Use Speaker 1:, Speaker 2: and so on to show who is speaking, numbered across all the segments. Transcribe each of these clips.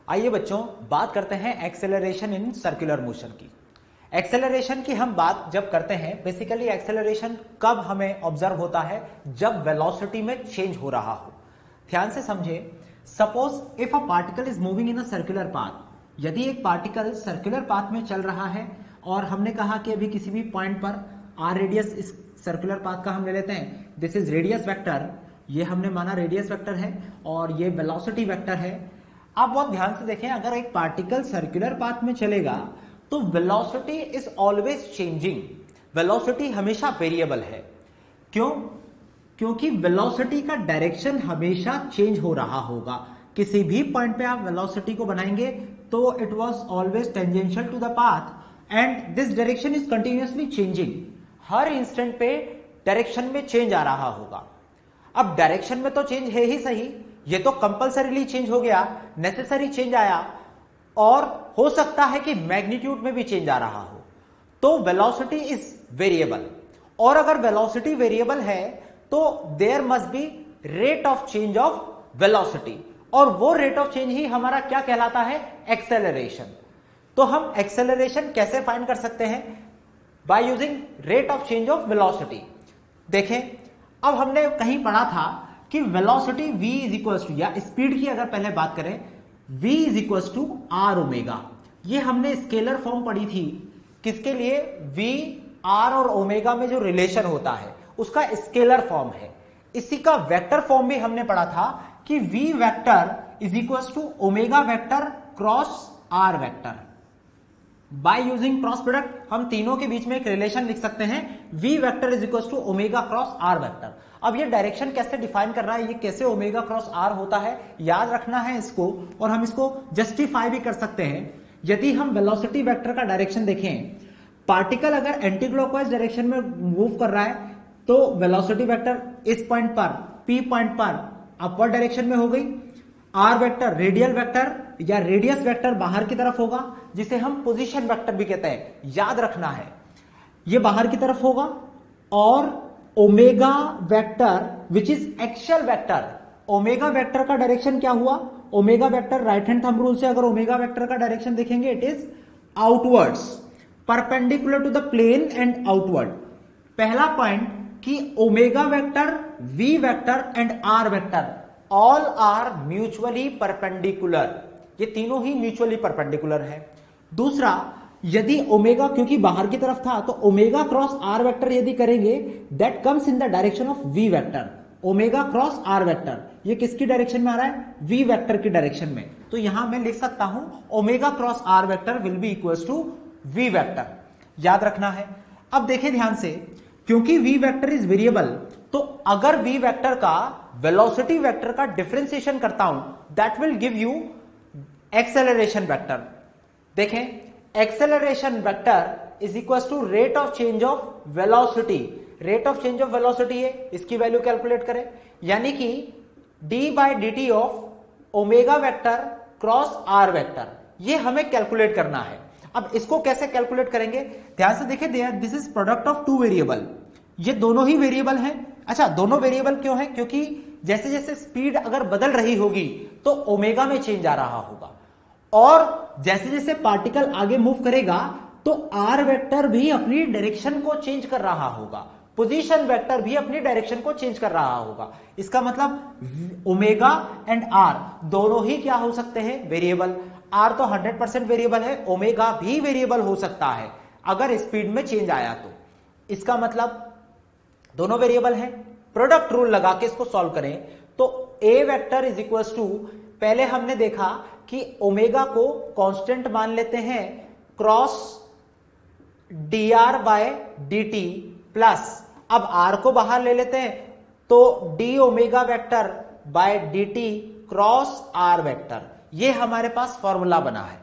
Speaker 1: आइए बच्चों बात करते हैं एक्सेलरेशन इन सर्कुलर मोशन की। एक्सेलरेशन की हम बात जब करते हैं, बेसिकली एक्सेलरेशन कब हमें ऑब्जर्व होता है, जब वेलोसिटी में चेंज हो रहा हो। ध्यान से समझे, suppose if a particle is moving in a circular path, यदि एक पार्टिकल सर्कुलर पाथ में चल रहा है और हमने कहा कि अभी किसी भी पॉइंट पर आर रेडियस इस सर्कुलर पाथ का हम ले लेते हैं, दिस इज रेडियस वेक्टर, ये हमने माना रेडियस वेक्टर है और ये वेलोसिटी वेक्टर है। आप बहुत ध्यान से देखें, अगर एक पार्टिकल सर्कुलर पाथ में चलेगा तो velocity is always changing, velocity हमेशा वेरिएबल है। क्यों? क्योंकि वेलोसिटी का डायरेक्शन हमेशा चेंज हो रहा होगा। किसी भी पॉइंट पे आप वेलोसिटी को बनाएंगे तो it was always tangential to the path and this direction is continuously changing. हर इंस्टेंट पे डायरेक्शन में चेंज आ रहा होगा। अब डायरेक्शन में तो चेंज है ही सही, ये तो कंपल्सरीली चेंज हो गया, नेसेसरी चेंज आया, और हो सकता है कि मैग्नीट्यूड में भी चेंज आ रहा हो, तो वेलोसिटी इज वेरिएबल। और अगर वेलोसिटी वेरिएबल है तो there must be rate of change of velocity, और वो रेट ऑफ चेंज ही हमारा क्या कहलाता है, एक्सेलरेशन। तो हम एक्सेलरेशन कैसे फाइंड कर सकते हैं? By using rate of change of velocity. देखें, अब हमने कहीं पढ़ा था कि velocity v is equal to, या स्पीड की अगर पहले बात करें, v is equal to are omega. ये हमने स्केलर फॉर्म पढ़ी थी, किसके लिए? v, r और ओमेगा में जो रिलेशन होता है उसका स्केलर फॉर्म है। इसी का वेक्टर फॉर्म भी हमने पढ़ा था कि v vector is equal to omega vector cross r vector. By using cross product हम तीनों के बीच में एक रिलेशन लिख सकते हैं, v vector is equal to omega cross r vector. अब ये डायरेक्शन कैसे डिफाइन कर रहा है, ये कैसे ओमेगा क्रॉस r होता है, याद रखना है इसको, और हम इसको जस्टिफाई भी कर सकते हैं। यदि हम वेलोसिटी वेक्टर का डायरेक्शन देखें, पार्टिकल अगर एंटी क्लॉकवाइज डायरेक्शन में मूव कर रहा है तो वेलोसिटी वेक्टर इस पॉइंट पर, p पॉइंट पर अपवर्ड डायरेक्शन में हो गई। r वेक्टर रेडियल वेक्टर या रेडियस वेक्टर बाहर की तरफ होगा, जिसे हम पोजीशन वेक्टर भी कहते हैं, याद रखना है, ये बाहर की तरफ होगा। और omega vector which is axial vector, omega vector का डायरेक्शन क्या हुआ? Omega vector right hand thumb rule से अगर ओमेगा वेक्टर का डायरेक्शन देखेंगे, it is outwards, perpendicular to the plane and outward. पहला पॉइंट कि omega vector, V vector and R vector all are mutually perpendicular, ये तीनों ही म्यूचुअली परपेंडिकुलर है। दूसरा, यदि ओमेगा क्योंकि बाहर की तरफ था तो ओमेगा क्रॉस आर वेक्टर यदि करेंगे, that comes in the direction of V vector. Omega cross are vector ये किसकी डायरेक्शन में आ रहा है? वी वेक्टर की डायरेक्शन में। तो यहां मैं लिख सकता हूं omega cross are vector will be equals to V vector, याद रखना है। अब देखें ध्यान से, क्योंकि वी वेक्टर इज वेरिएबल, तो अगर वी वेक्टर का वेलोसिटी वेक्टर का डिफरेंशिएशन करता हूं, that will give you acceleration vector. देखें, acceleration vector is equal to rate of change of velocity. Rate of change of velocity है, इसकी वैल्यू कैलकुलेट करें, यानी कि d by d t of omega vector cross are vector, ये हमें calculate करना है। अब इसको कैसे कैलकुलेट करेंगे? ध्यान से देखिए, this is product of two variable, ये दोनों ही वेरिएबल हैं। अच्छा, दोनों वेरिएबल क्यों है? क्योंकि जैसे जैसे स्पीड अगर बदल रही होगी तो ओमेगा में चेंज आ रहा होगा, और जैसे जैसे पार्टिकल आगे मूव करेगा तो आर वेक्टर भी अपनी डायरेक्शन को चेंज कर रहा होगा, पोजीशन वेक्टर भी अपनी डायरेक्शन को चेंज कर रहा होगा। इसका मतलब ओमेगा एंड आर दोनों ही क्या हो सकते हैं? वेरिएबल। आर तो 100% वेरिएबल है, ओमेगा भी वेरिएबल हो सकता है अगर स्पीड में चेंज आया तो। इसका मतलब दोनों वेरिएबल हैं। प्रोडक्ट रूल लगा के इसको सॉल्व करें तो ए वेक्टर इज इक्वल टू, पहले हमने देखा कि ओमेगा को कांस्टेंट मान लेते हैं cross D R by D T plus, अब आर को बाहर ले लेते हैं तो D omega vector by D T cross are vector, ये हमारे पास फॉर्मूला बना है।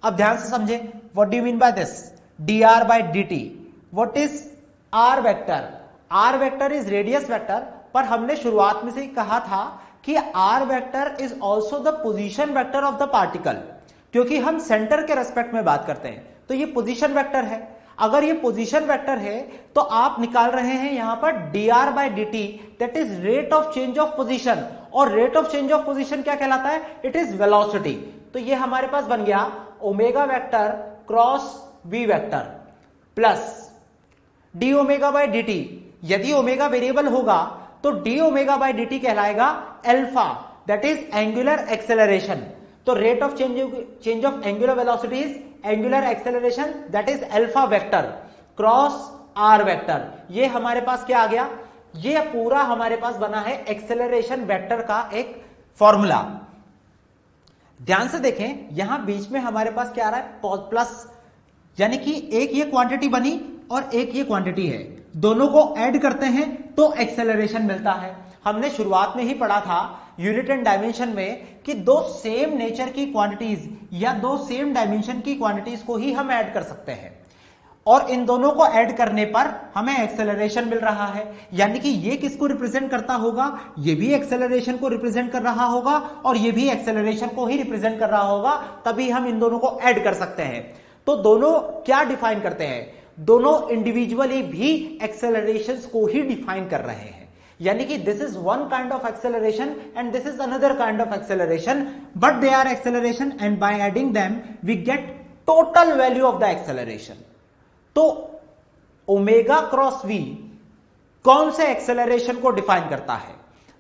Speaker 1: अब ध्यान से समझें, what do you mean by this? D R by D T, what is R vector? R vector is radius vector, पर हमने शुरुआत में से ही कहा था कि R vector is also the position vector of the particle, क्योंकि हम सेंटर के रेस्पेक्ट में बात करते हैं तो ये पोजीशन वेक्टर है। अगर ये पोजीशन वेक्टर है तो आप निकाल रहे हैं यहां पर dr by dt, that is rate of change of position, और rate of change of position क्या कहलाता है? It is velocity. तो ये हमारे पास बन गया omega vector cross v vector plus d omega by dt। यदि ओमेगा वेरिएबल होगा तो डी ओमेगा बाय dt कहलाएगा alpha, that is angular acceleration. तो rate of change of angular velocity is angular acceleration, that is alpha vector cross are vector. ये हमारे पास क्या आ गया? ये पूरा हमारे पास बना है एक्सेलरेशन वेक्टर का एक फॉर्मूला। ध्यान से देखें, यहां बीच में हमारे पास क्या आ रहा है? प्लस, यानी कि एक ये क्वांटिटी बनी और एक ये क्वांटिटी है, दोनों को ऐड करते हैं तो एक्सेलरेशन मिलता है। हमने शुरुआत में ही पढ़ा था यूनिट एंड डायमेंशन में कि दो सेम नेचर की क्वांटिटीज या दो सेम डायमेंशन की क्वांटिटीज को ही हम ऐड कर सकते हैं, और इन दोनों को ऐड करने पर हमें एक्सेलरेशन मिल रहा है। यानी कि ये किसको रिप्रेजेंट करता होगा? ये भी एक्सेलरेशन को रिप्रेजेंट कर रहा होगा और ये भी एक्सेलरेशन को ही रिप्रेजेंट कर रहा होगा, तभी हम इन दोनों को ऐड कर सकते हैं। तो दोनों क्या डिफाइन करते हैं? दोनों इंडिविजुअली भी एक्सेलरेशंस को ही डिफाइन कर रहे हैं। यानी कि this is one kind of acceleration and this is another kind of acceleration, but they are acceleration and by adding them we get total value of the acceleration. तो ओमेगा क्रॉस v कौन से acceleration को define करता है?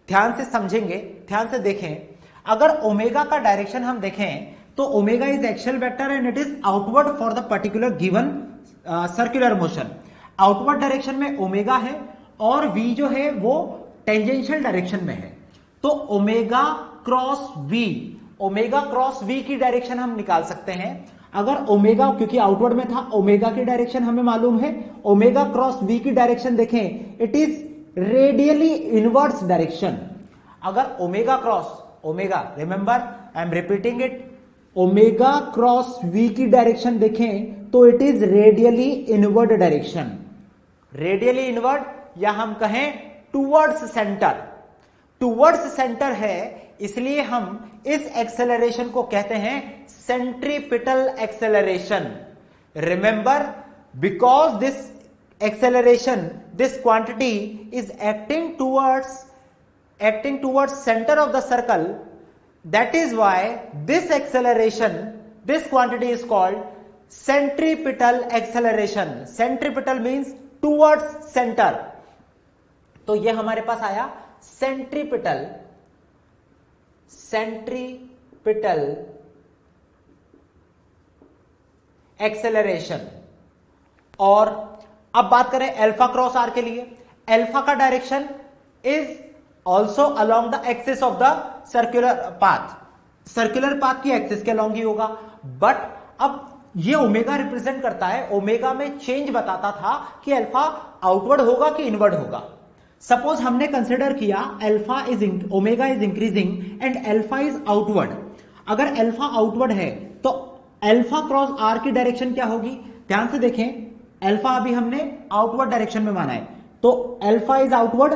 Speaker 1: ध्यान से समझेंगे, ध्यान से देखें। अगर ओमेगा का डायरेक्शन हम देखें तो omega is axial vector and it is outward for the particular given circular motion. Outward direction में ओमेगा है और v जो है वो टेंजेंशियल डायरेक्शन में है। तो ओमेगा क्रॉस v की डायरेक्शन हम निकाल सकते हैं। अगर ओमेगा, क्योंकि आउटवर्ड में था, ओमेगा की डायरेक्शन हमें मालूम है, ओमेगा क्रॉस v की डायरेक्शन देखें, it is radially inverse direction. अगर omega remember, I am repeating it, omega cross v की डायरेक्शन देखें तो it is radially inward direction. Radially inward या हम कहें टुवर्ड्स सेंटर है, इसलिए हम इस एक्सेलरेशन को कहते हैं centripetal acceleration. Remember, because this acceleration, this quantity is acting towards centre of the circle, that is why this acceleration, this quantity is called centripetal acceleration. Centripetal means towards centre. तो ये हमारे पास आया centripetal acceleration. और अब बात करें alpha cross R के लिए। अल्फा का direction is also along the axis of the circular path की एक्सिस के अलोंग ही होगा। बट अब ये ओमेगा रिप्रेजेंट करता है, ओमेगा में चेंज बताता था कि अल्फा आउटवर्ड होगा कि इनवर्ड होगा। सपोज हमने कंसिडर किया omega is increasing and alpha is outward. अगर अल्फा आउटवर्ड है तो अल्फा क्रॉस आर की डायरेक्शन क्या होगी? ध्यान से देखें, अल्फा अभी हमने आउटवर्ड डायरेक्शन में माना है, तो alpha is outward,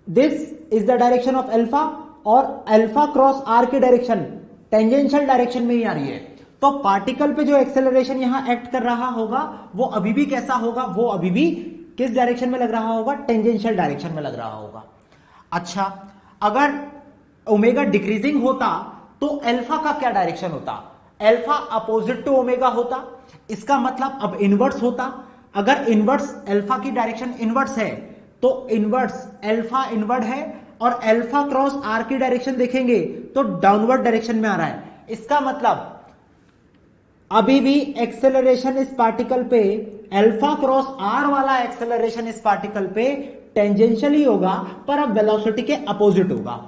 Speaker 1: this is the direction of alpha, और अल्फा क्रॉस आर की डायरेक्शन टेंजेंशियल डायरेक्शन में ही आ रही है। तो पार्टिकल पे जो एक्सेलरेशन यहां एक्ट कर रहा होगा वो अभी भी कैसा होगा? वो अभी भी किस डायरेक्शन में लग रहा होगा? टेंजेंशियल डायरेक्शन में लग रहा होगा। अच्छा, अगर ओमेगा डिक्रीजिंग होता तो अल्फा का क्या डायरेक्शन होता? अल्फा अपोजिट टू ओमेगा होता, इसका मतलब अब इनवर्स होता। अगर इनवर्स, अल्फा की डायरेक्शन इनवर्स है तो इनवर्स अल्फा इनवर्ड है, और अल्फा क्रॉस आर की डायरेक्शन देखेंगे तो डाउनवर्ड डायरेक्शन में आ रहा है। इसका मतलब अभी भी एक्सेलरेशन इस पार्टिकल पे, अल्फा क्रॉस आर वाला एक्सेलरेशन इस पार्टिकल पे टेंजेंशियली होगा, पर अब वेलोसिटी के अपोजिट होगा।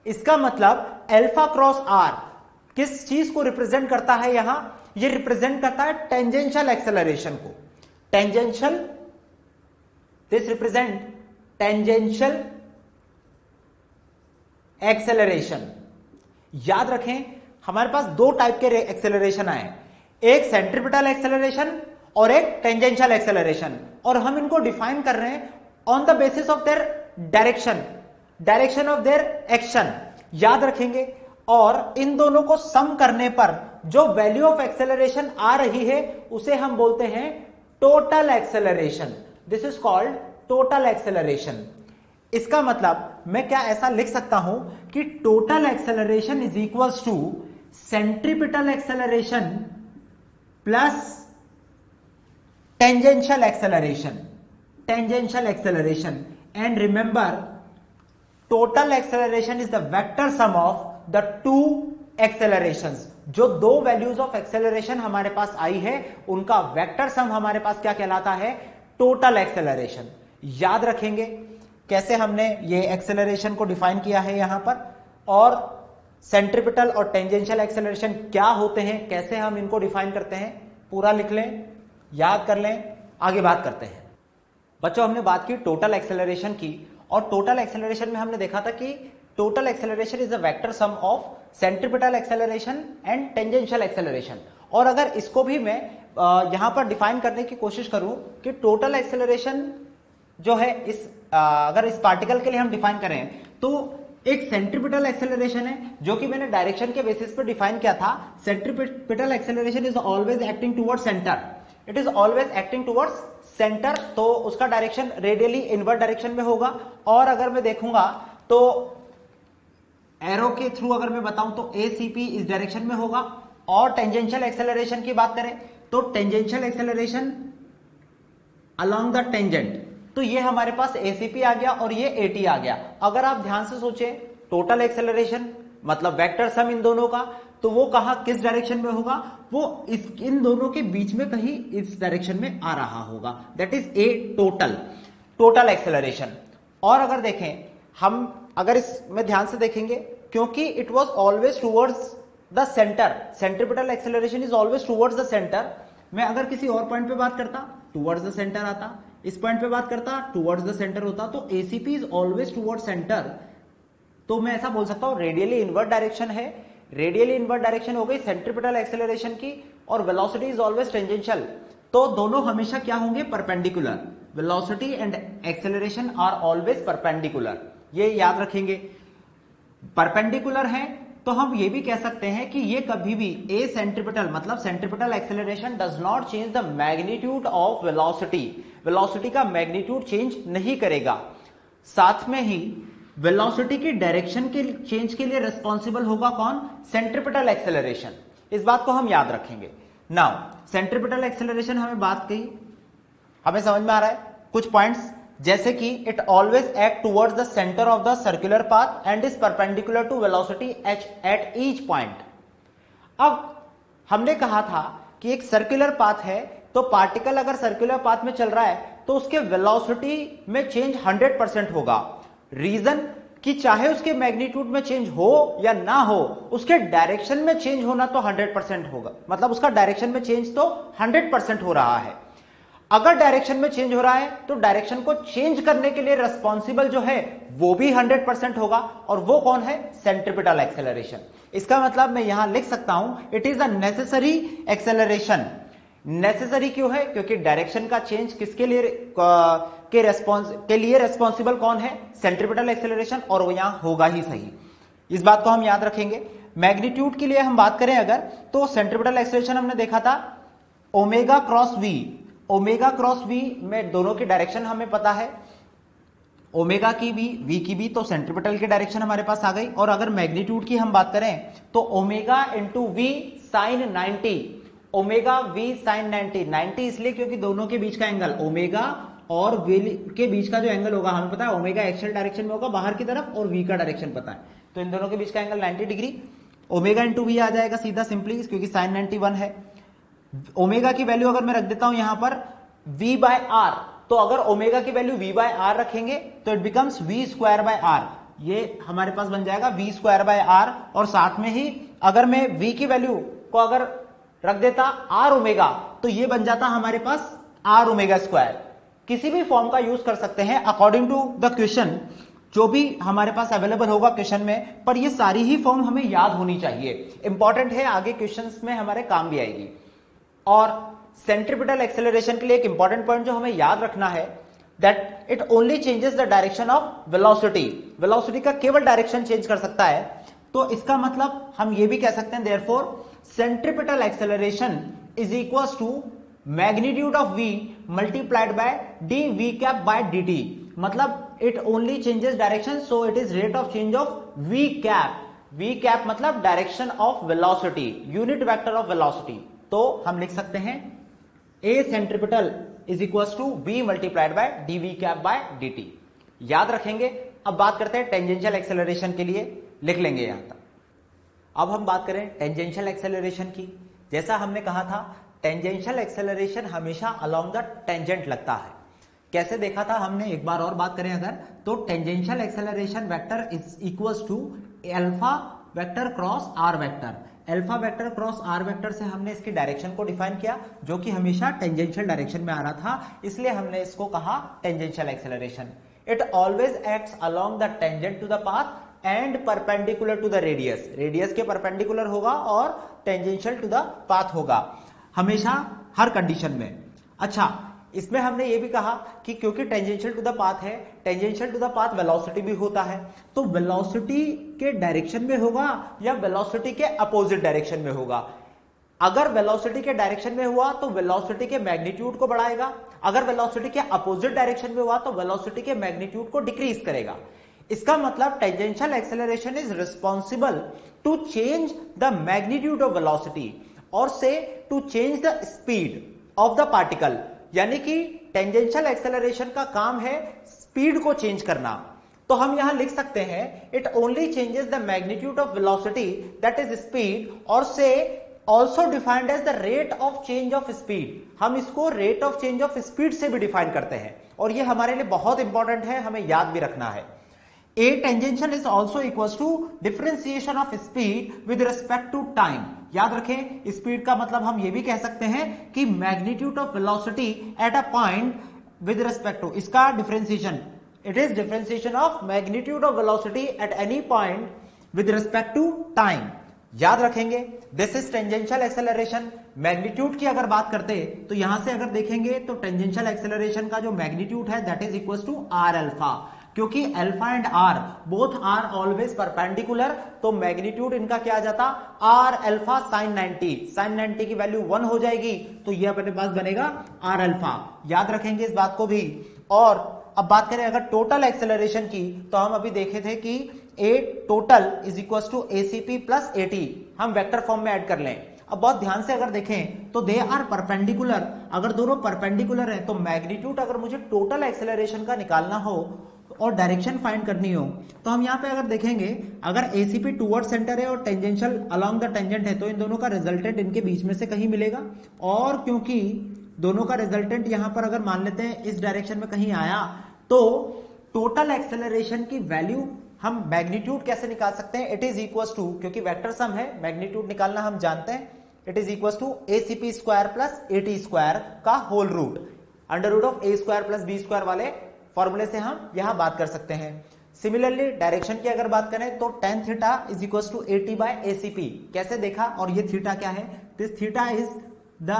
Speaker 1: इसका मतलब अल्फा क्रॉस आर किस चीज को रिप्रेजेंट करता है? यहां ये रिप्रेजेंट करता है टेंजेंशियल एक्सेलरेशन को। Tangential, this represent tangential acceleration. याद रखें, हमारे पास दो टाइप के एक्सेलरेशन आए, एक सेंट्रीपिटल एक्सेलरेशन और एक टेंजेंशियल एक्सेलरेशन, और हम इनको डिफाइन कर रहे हैं on the basis of their direction of their action. याद रखेंगे, और इन दोनों को सम करने पर जो वैल्यू ऑफ एक्सेलरेशन आ रही है उसे हम बोलते हैं total acceleration, this is called total acceleration. इसका मतलब मैं क्या ऐसा लिख सकता हूं कि total acceleration is equals to centripetal acceleration plus tangential acceleration, tangential acceleration. And remember, total acceleration is the vector sum of the two accelerations. जो दो वैल्यूज ऑफ एक्सेलरेशन हमारे पास आई है उनका वेक्टर सम हमारे पास क्या कहलाता है? Total acceleration. याद रखेंगे कैसे हमने ये एक्सेलरेशन को डिफाइन किया है यहां पर, और सेंट्रीपिटल और टेंजेंशियल एक्सेलरेशन क्या होते हैं, कैसे हम इनको डिफाइन करते हैं, पूरा लिख लें, याद कर लें, आगे बात करते हैं। बच्चों, हमने बात की टोटल एक्सेलरेशन की, और टोटल एक्सेलरेशन में हमने देखा था कि total acceleration is a vector sum of centripetal acceleration and tangential acceleration. और अगर इसको भी मैं यहां पर डिफाइन करने की कोशिश करूं कि टोटल एक्सेलरेशन जो है अगर इस पार्टिकल के लिए हम डिफाइन करें तो एक सेंट्रीपिटल एक्सेलरेशन है जो कि मैंने डायरेक्शन के बेसिस पर डिफाइन किया था। Centripetal acceleration is always acting towards centre, it is always acting towards centre, तो उसका डायरेक्शन रेडियली इनवर्ट डायरेक्शन में होगा। और अगर मैं देखूंगा तो एरो के थ्रू अगर मैं बताऊं तो एसीपी इस डायरेक्शन में होगा। और टेंजेंशियल एक्सेलरेशन की बात करें तो tangential acceleration along the tangent, तो ये हमारे पास एसीपी आ गया और ये एटी आ गया। अगर आप ध्यान से सोचें, टोटल एक्सेलरेशन मतलब वेक्टर सम इन दोनों का, तो वो कहां किस डायरेक्शन में होगा? वो इन दोनों के बीच में कहीं इस डायरेक्शन में आ रहा होगा, that is a total acceleration. और अगर देखें हम, अगर इसमें ध्यान से देखेंगे, क्योंकि it was always towards the centre, centripetal acceleration is always towards the centre. मैं अगर किसी और पॉइंट पे बात करता टूवर्ड्स द सेंटर आता, इस पॉइंट पे बात करता टूवर्ड्स द सेंटर होता, तो ACP is always towards centre. तो मैं ऐसा बोल सकता हूं रेडियली इनवर्ट डायरेक्शन है, रेडियली इनवर्ट डायरेक्शन हो गई सेंट्रीपिटल एक्सेलरेशन की, और वेलोसिटी इज ऑलवेज टेंजेंशियल, तो दोनों हमेशा क्या होंगे? Perpendicular. Velocity and acceleration are always perpendicular, ये याद रखेंगे। परपेंडिकुलर है तो हम ये भी कह सकते हैं कि ये कभी भी ए सेंट्रीपिटल मतलब centripetal acceleration does not change the magnitude of velocity, velocity का मैग्नीट्यूड चेंज नहीं करेगा। साथ में ही वेलोसिटी की डायरेक्शन के चेंज के लिए रिस्पॉन्सिबल होगा कौन? Centripetal acceleration. इस बात को हम याद रखेंगे। नाउ सेंट्रीपिटल एक्सेलरेशन हमें बात की, हमें समझ में आ रहा है कुछ पॉइंट्स, जैसे कि it always act towards the centre of the circular path and is perpendicular to velocity at each point. अब हमने कहा था कि एक सर्कुलर पाथ है, तो पार्टिकल अगर सर्कुलर पाथ में चल रहा है तो उसके वेलोसिटी में चेंज 100% होगा। रीजन कि चाहे उसके मैग्नीट्यूड में चेंज हो या ना हो, उसके डायरेक्शन में चेंज होना तो 100% होगा, मतलब उसका डायरेक्शन में चेंज तो 100% हो रहा है। अगर डायरेक्शन में चेंज हो रहा है तो डायरेक्शन को चेंज करने के लिए रिस्पॉन्सिबल जो है वो भी 100% होगा, और वो कौन है? Centripetal acceleration. इसका मतलब मैं यहां लिख सकता हूं it is a necessary acceleration. Necessary क्यों है? क्योंकि डायरेक्शन का चेंज किसके लिए के लिए रेस्पॉन्सिबल कौन है? सेंट्रीपिटल एक्सेलरेशन, और वो यहां होगा ही सही। इस बात को हम याद रखेंगे। मैग्नीट्यूड के लिए हम बात करें अगर, तो सेंट्रीपिटल एक्सेलरेशन हमने देखा था omega cross v, omega cross v में दोनों की डायरेक्शन हमें पता है, ओमेगा की भी वी की भी, तो सेंट्रीपिटल की डायरेक्शन हमारे पास आ गई। और अगर मैग्नीट्यूड की हम बात करें तो omega into v sine 90, omega v sine 90, 90 इसलिए क्योंकि दोनों के बीच का एंगल ओमेगा और वी के बीच का जो एंगल होगा हमें पता है ओमेगा एक्सियल डायरेक्शन में होगा बाहर की तरफ, और वी का डायरेक्शन पता है, तो इन दोनों के बीच का एंगल 90 डिग्री। ओमेगा इंटू वी आ जाएगा सीधा सिंपली, क्योंकि साइन 91 है। ओमेगा की वैल्यू अगर मैं रख देता हूं यहां पर v बाय आर, तो अगर ओमेगा की वैल्यू v बाय आर रखेंगे तो it becomes v square by r, ये हमारे पास बन जाएगा v स्क्वायर बाय आर। और साथ में ही अगर मैं v की वैल्यू को अगर रख देता आर ओमेगा, तो ये बन जाता हमारे पास आर ओमेगा स्क्वायर। किसी भी फॉर्म का यूज कर सकते हैं अकॉर्डिंग टू द क्वेश्चन, जो भी हमारे पास अवेलेबल होगा क्वेश्चन में, पर ये सारी ही फॉर्म हमें याद होनी चाहिए, इंपॉर्टेंट है, आगे क्वेश्चंस में हमारे काम भी आएगी। और सेंट्रीपिटल एक्सेलरेशन के लिए एक इंपॉर्टेंट पॉइंट जो हमें याद रखना है, that it only changes the direction of velocity, velocity का केवल डायरेक्शन चेंज कर सकता है। तो इसका मतलब हम ये भी कह सकते हैं therefore centripetal acceleration is equals to magnitude of v multiplied by d v cap by D t, मतलब it only changes direction, so it is rate of change of v cap. v cap मतलब direction of velocity, unit vector of velocity. तो हम लिख सकते हैं a centripetal is equal to v multiplied by d v cap by D t. याद रखेंगे। अब बात करते हैं टेंजेंशियल एक्सेलरेशन के लिए, लिख लेंगे यहां तक। अब हम बात करें टेंजेंशियल एक्सेलरेशन की। जैसा हमने कहा था, टेंजेंशियल एक्सेलरेशन हमेशा अलोंग द टेंजेंट लगता है। कैसे देखा था हमने, एक बार और बात करें अगर, तो tangential acceleration vector is equals to alpha vector cross are vector. Alpha vector cross are vector से हमने इसकी डायरेक्शन को डिफाइन किया, जो कि हमेशा टेंजेंशियल डायरेक्शन में आ रहा था, इसलिए हमने इसको कहा tangential acceleration. It always acts along the tangent to the path and perpendicular to the radius. Radius के परपेंडिकुलर होगा और टेंजेंशियल टू द पाथ होगा, हमेशा हर कंडीशन में। अच्छा, इसमें हमने ये भी कहा कि क्योंकि टेंजेंशियल टू द पाथ है, tangential to the path velocity भी होता है, तो वेलोसिटी के डायरेक्शन में होगा या वेलोसिटी के अपोजिट डायरेक्शन में होगा। अगर वेलोसिटी के डायरेक्शन में हुआ तो वेलोसिटी के मैग्नीट्यूड को बढ़ाएगा, अगर वेलोसिटी के अपोजिट डायरेक्शन में हुआ तो वेलोसिटी के मैग्नीट्यूड को डिक्रीज करेगा। इसका मतलब tangential acceleration is responsible to change the magnitude of velocity or say to change the speed of the particle. यानी कि टेंजेंशियल एक्सेलरेशन का काम है स्पीड को चेंज करना। तो हम यहां लिख सकते हैं it only changes the magnitude of velocity that is speed or say also defined as the rate of change of speed. हम इसको rate of change of speed से भी डिफाइन करते हैं और यह हमारे लिए बहुत इंपॉर्टेंट है, हमें याद भी रखना है। A tangential is also equals to differentiation of speed with respect to time। याद रखें, स्पीड का मतलब हम ये भी कह सकते हैं कि magnitude of velocity at a point with respect to, इसका differentiation, it is differentiation of magnitude of velocity at any point with respect to time. याद रखेंगे, this is tangential acceleration. Magnitude की अगर बात करते तो यहां से अगर देखेंगे तो टेंजेंशियल एक्सेलरेशन का जो मैग्नीट्यूड है that is equal to r alpha, क्योंकि alpha and r both are always perpendicular, तो मैग्नीट्यूड इनका क्या आ जाता, आर अल्फा साइन 90। साइन 90 की वैल्यू 1 हो जाएगी, तो ये अपने पास बनेगा आर अल्फा। याद रखेंगे इस बात को भी। और अब बात करें अगर टोटल एक्सेलरेशन की, तो हम अभी देखे थे कि a total is equal to ACP plus AT, हम वेक्टर फॉर्म में ऐड कर लें। अब बहुत ध्यान से अगर देखें तो दे आर परपेंडिकुलर। अगर दोनों परपेंडिकुलर है तो मैग्नीट्यूड अगर मुझे टोटल एक्सेलरेशन का निकालना हो और डायरेक्शन फाइंड करनी हो, तो हम यहां पे अगर देखेंगे, अगर एसीपी टूवर्ड सेंटर है और टेंजेंशियल अलोंग द टेंजेंट है, तो इन दोनों का रिजल्टेंट इनके बीच में से कहीं मिलेगा। और क्योंकि दोनों का रिजल्टेंट यहां पर अगर मान लेते हैं इस डायरेक्शन में कहीं आया, तो टोटल एक्सेलरेशन की वैल्यू हम मैग्नीट्यूड कैसे निकाल सकते हैं, इट इज इक्वल टू, क्योंकि वेक्टर सम है, मैग्नीट्यूड निकालना हम जानते हैं, it is equal to ACP square plus AT square का whole root, under root of a square plus b square वाले फॉर्मूले से हम यहां बात कर सकते हैं। सिमिलरली डायरेक्शन की अगर बात करें तो tan theta is equal to 80 by ACP. कैसे देखा, और ये थीटा क्या है, this theta is the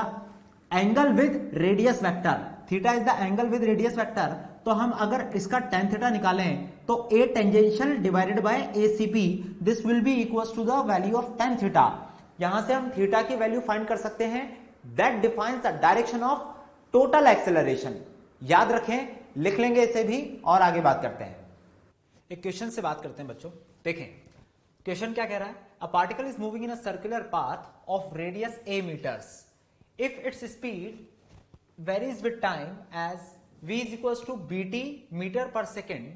Speaker 1: angle with radius vector, theta is the angle with radius vector. तो हम अगर इसका tan थीटा निकालें तो a tangential divided by ACP, this will be equal to the value of tan theta. यहां से हम theta की वैल्यू फाइंड कर सकते हैं, that defines the direction of total acceleration. याद रखें, लिख लेंगे इसे भी और आगे बात करते हैं। एक क्वेश्चन से बात करते हैं बच्चों। देखें क्वेश्चन क्या कह रहा है, a particle is moving in a circular path of radius a metres if its speed varies with time as v is equal to bt metre per second,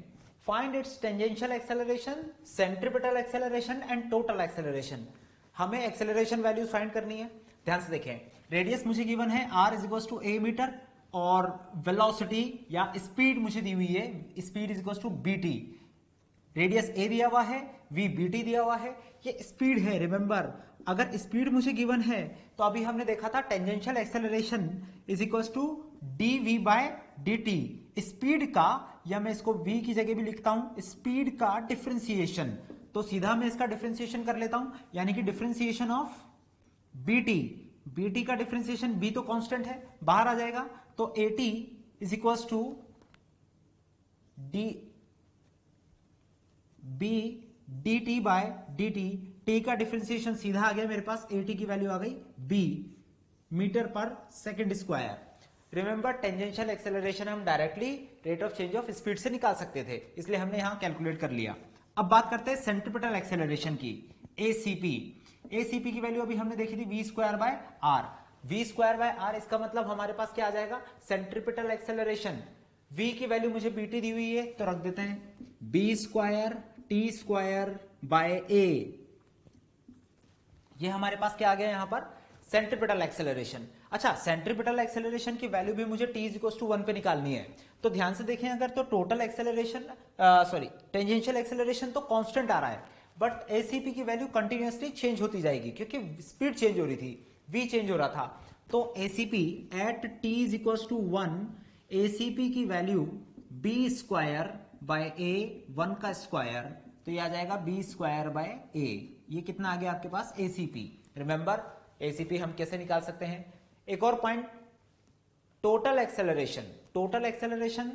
Speaker 1: find its tangential acceleration, centripetal acceleration and total acceleration. हमें acceleration values find करनी है। ध्यान से देखें, radius मुझे given है r is equal to a metre और velocity या स्पीड मुझे दी हुई है, speed is equal to BT. Radius a दिया हुआ है, वी बीटी दिया हुआ है, ये स्पीड है। रिमेंबर, अगर स्पीड मुझे गिवन है तो अभी हमने देखा था tangential acceleration is equal to d v by D t. Speed का, या मैं इसको v की जगह भी लिखता हूं, स्पीड का डिफरेंशिएशन, तो सीधा मैं इसका डिफरेंशिएशन कर लेता हूं, यानी कि डिफरेंशिएशन ऑफ बीटी। बीटी का डिफरेंशिएशन, b तो कांस्टेंट है, बाहर आ जाएगा, तो AT is equal to d b d t by D t. T का डिफरेंशिएशन सीधा आ गया मेरे पास, AT की वैल्यू आ गई b metre per second square. Remember tangential acceleration हम directly rate of change of speed से निकाल सकते थे, इसलिए हमने यहां कैलकुलेट कर लिया। अब बात करते हैं सेंट्रीपिटल एक्सेलरेशन की, एसीपी। एसीपी की वैल्यू अभी हमने देखी थी v square by r. V square by r, इसका मतलब हमारे पास क्या आ जाएगा, सेंट्रीपिटल एक्सेलरेशन। v की वैल्यू मुझे बीटी दी हुई है तो रख देते हैं b square t square by a. ये हमारे पास क्या आ गया यहां पर, सेंट्रीपिटल एक्सेलरेशन। अच्छा, सेंट्रीपिटल एक्सेलरेशन की वैल्यू भी मुझे t इज टू 1 पे निकालनी है, तो ध्यान से देखें अगर, तो टोटल एक्सेलरेशन टेंजेंशियल एक्सेलरेशन तो कांस्टेंट आ रहा है, बट एसीपी की वैल्यू कंटिन्यूअसली चेंज होती जाएगी क्योंकि स्पीड चेंज हो रही थी, v चेंज हो रहा था। तो ACP at t is to 1, ACP की value b square by a 1 का स्क्वायर, तो ये आ जाएगा बी स्क्वायर बाय ए। ये कितना आ गया आपके पास, एसीपी। रिमेंबर एसीपी हम कैसे निकाल सकते हैं। एक और point, total acceleration. Total acceleration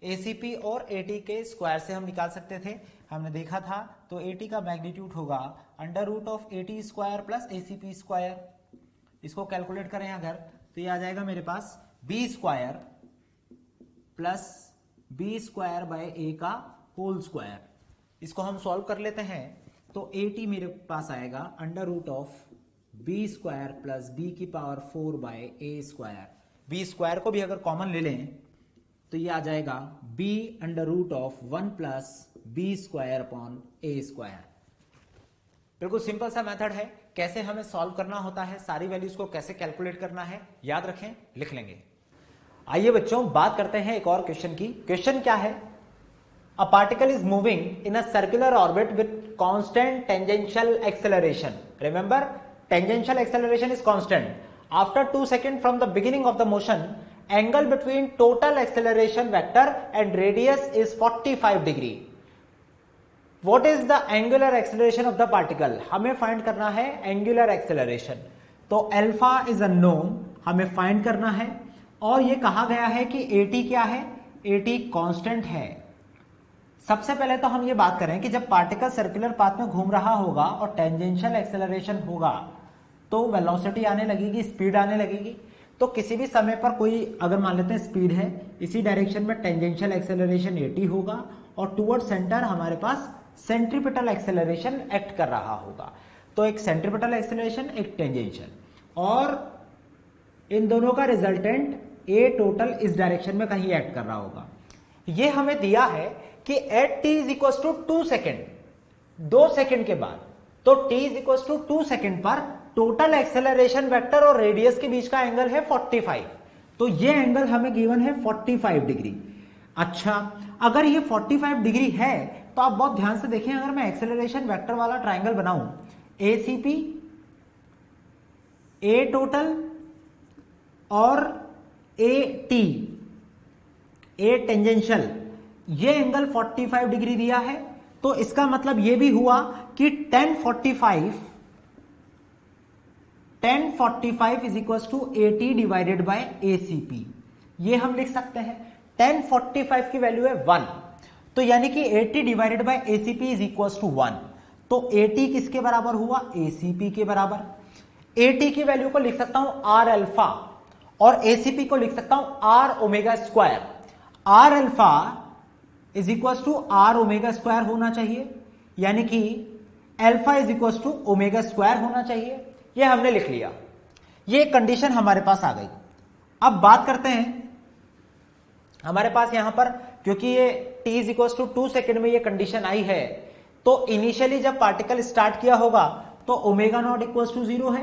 Speaker 1: ACP और एटी के स्क्वायर से हम निकाल सकते थे, हमने देखा था। तो एटी का मैग्नीट्यूड होगा under root of AT square plus ACP square. इसको कैलकुलेट करें अगर, तो ये आ जाएगा मेरे पास b square plus b square by a का होल स्क्वायर। इसको हम सॉल्व कर लेते हैं, तो एटी मेरे पास आएगा under root of b square plus b की power 4 by a square. B square को भी अगर कॉमन ले लें तो ये आ जाएगा b under root of 1 plus b square upon a square. बिल्कुल सिंपल सा मेथड है, कैसे हमें सॉल्व करना होता है, सारी वैल्यूज को कैसे कैलकुलेट करना है याद रखें, लिख लेंगे। आइए बच्चों बात करते हैं एक और क्वेश्चन की। क्वेश्चन क्या है, a particle is moving in a circular orbit with constant tangential acceleration. Remember tangential acceleration is constant. After 2 seconds from the beginning of the motion, angle between total acceleration vector and radius is 45 degree. What is the angular acceleration of the particle. हमें find करना है angular acceleration. तो alpha is unknown, हमें find करना है, और ये कहा गया है कि एटी क्या है, एटी कांस्टेंट है। सबसे पहले तो हम ये बात करें कि जब पार्टिकल सर्कुलर पाथ में घूम रहा होगा और टेंजेंशियल एक्सेलरेशन होगा तो वेलोसिटी आने लगेगी, स्पीड आने लगेगी। तो किसी भी समय पर कोई अगर मान लेते हैं स्पीड है, इसी डायरेक्शन में टेंजेंशियल एक्सेलरेशन एटी होगा और टुवर्ड सेंटर हमारे पास सेंट्रीपिटल एक्सेलरेशन एक्ट कर रहा होगा। तो एक सेंट्रीपिटल एक्सेलरेशन, एक टेंजेंशियल, और इन दोनों का रिजल्टेंट ए टोटल इस डायरेक्शन में कहीं एक्ट कर रहा होगा। ये हमें दिया है कि at t is equal to 2 second, 2 second के बाद, तो t is equal to 2 second पर टोटल एक्सेलरेशन वेक्टर और रेडियस के बीच का एंगल है 45। तो ये एंगल हमें गिवन है 45 डिग्री। अच्छा, अगर ये 45 डिग्री है तो आप बहुत ध्यान से देखें, अगर मैं एक्सेलरेशन वेक्टर वाला ट्राइंगल बनाऊं, एसीपी, ए टोटल और ए टी, ए टेंजेंशियल, ये एंगल 45 डिग्री दिया है। तो इसका मतलब ये भी हुआ कि 1045 is equal to 80 divided by ACP. ये हम लिख सकते हैं। 1045 की वैल्यू है 1, तो यानी कि 80 divided by ACP is equal to 1। तो 80 किसके बराबर हुआ, एसीपी के बराबर। एटी की वैल्यू को लिख सकता हूं आर अल्फा और एसीपी को लिख सकता हूं r omega square. R alpha is equal to are omega square होना चाहिए, यानी कि alpha is equal to omega square होना चाहिए। यह हमने लिख लिया, ये कंडीशन हमारे पास आ गई। अब बात करते हैं, हमारे पास यहां पर क्योंकि ये t is equal to 2 second में ये कंडीशन आई है, तो इनिशियली जब पार्टिकल स्टार्ट किया होगा तो ओमेगा नॉट इक्वल टू 0 है।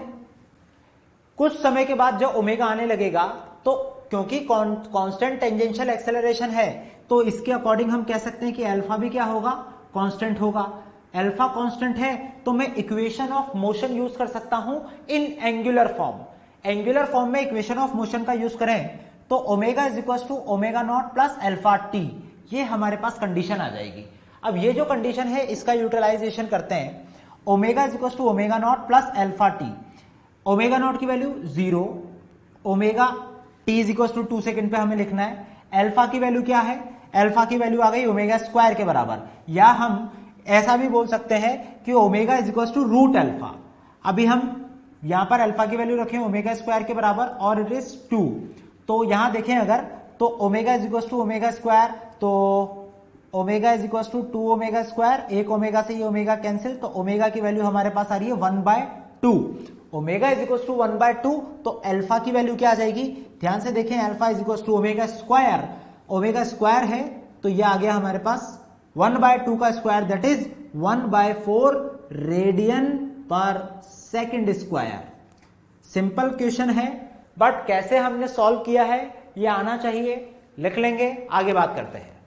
Speaker 1: कुछ समय के बाद जब ओमेगा आने लगेगा, तो क्योंकि कांस्टेंट टेंजेंशियल एक्सेलरेशन है, तो इसके अकॉर्डिंग हम कह सकते हैं कि अल्फा भी क्या होगा, कांस्टेंट होगा। अल्फा कांस्टेंट है तो मैं इक्वेशन ऑफ मोशन यूज कर सकता हूं in angular form. Angular form में इक्वेशन ऑफ मोशन का यूज करें तो omega is equal to omega not plus alpha t, ये हमारे पास कंडीशन आ जाएगी। अब ये जो कंडीशन है इसका यूटिलाइजेशन करते हैं। Omega is equal to omega not plus alpha t, omega nought की value 0, omega t is equal to 2 second पे हमें लिखना है। अल्फा की वैल्यू क्या है, अल्फा की वैल्यू आ गई ओमेगा स्क्वायर के बराबर, या हम ऐसा भी बोल सकते हैं कि omega is equal to root alpha. अभी हम यहां पर अल्फा की वैल्यू रखें ओमेगा स्क्वायर के बराबर और इट इज 2। तो यहां देखें अगर तो omega is equal to omega square, तो omega is equal to 2 omega square, एक ओमेगा से ये ओमेगा कैंसिल, तो ओमेगा की वैल्यू हमारे पास आ रही है 1/2। ओमेगा इज इक्वल टू 1/2, तो अल्फा की वैल्यू क्या आ जाएगी, ध्यान से देखें, alpha is equal to omega square, omega square है तो ये आ गया हमारे पास 1/2 का square, that is 1/4 radian per second square. Simple question है, बट कैसे हमने सॉल्व किया है ये आना चाहिए, लिख लेंगे, आगे बात करते हैं।